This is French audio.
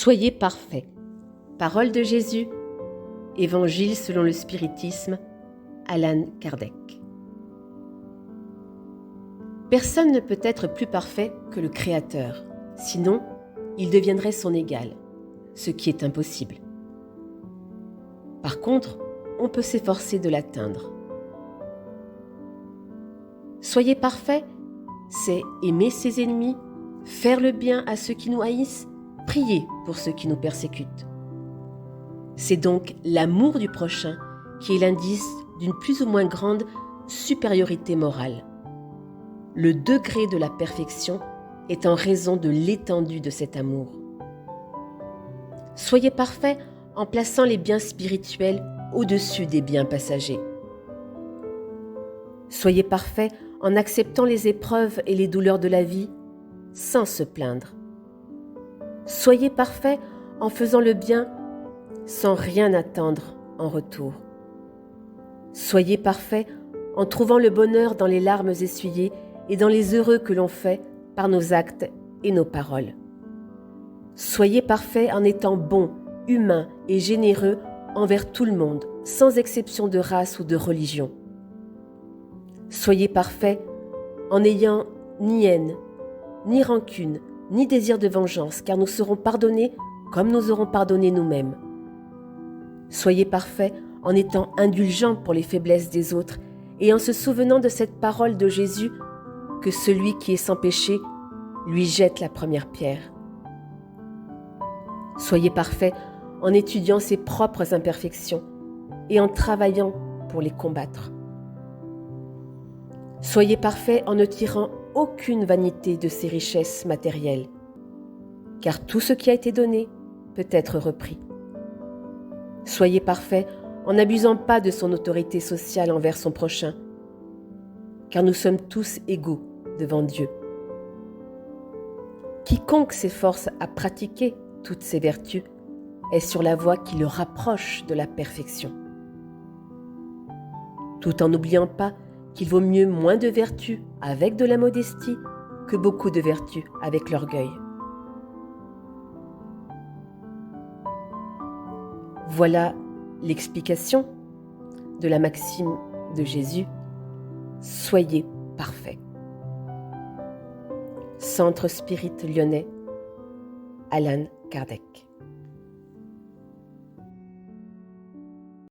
Soyez parfaits. Parole de Jésus, Évangile selon le spiritisme, Allan Kardec. Personne ne peut être plus parfait que le Créateur, sinon il deviendrait son égal, ce qui est impossible. Par contre, on peut s'efforcer de l'atteindre. Soyez parfaits, c'est aimer ses ennemis, faire le bien à ceux qui nous haïssent, prier pour ceux qui nous persécutent. C'est donc l'amour du prochain qui est l'indice d'une plus ou moins grande supériorité morale. Le degré de la perfection est en raison de l'étendue de cet amour. Soyez parfaits en plaçant les biens spirituels au-dessus des biens passagers. Soyez parfaits en acceptant les épreuves et les douleurs de la vie sans se plaindre. Soyez parfaits en faisant le bien sans rien attendre en retour. Soyez parfaits en trouvant le bonheur dans les larmes essuyées et dans les heureux que l'on fait par nos actes et nos paroles. Soyez parfaits en étant bons, humains et généreux envers tout le monde, sans exception de race ou de religion. Soyez parfaits en n'ayant ni haine, ni rancune, ni désir de vengeance, car nous serons pardonnés comme nous aurons pardonné nous-mêmes. Soyez parfaits en étant indulgents pour les faiblesses des autres et en se souvenant de cette parole de Jésus que celui qui est sans péché lui jette la première pierre. Soyez parfaits en étudiant ses propres imperfections et en travaillant pour les combattre. Soyez parfaits en ne tirant aucune vanité de ces richesses matérielles, car tout ce qui a été donné peut être repris. Soyez parfaits en n'abusant pas de son autorité sociale envers son prochain, car nous sommes tous égaux devant Dieu. Quiconque s'efforce à pratiquer toutes ces vertus est sur la voie qui le rapproche de la perfection. Tout en n'oubliant pas qu'il vaut mieux moins de vertus avec de la modestie que beaucoup de vertus avec l'orgueil. Voilà l'explication de la maxime de Jésus « Soyez parfaits ». Centre Spirit Lyonnais, Allan Kardec.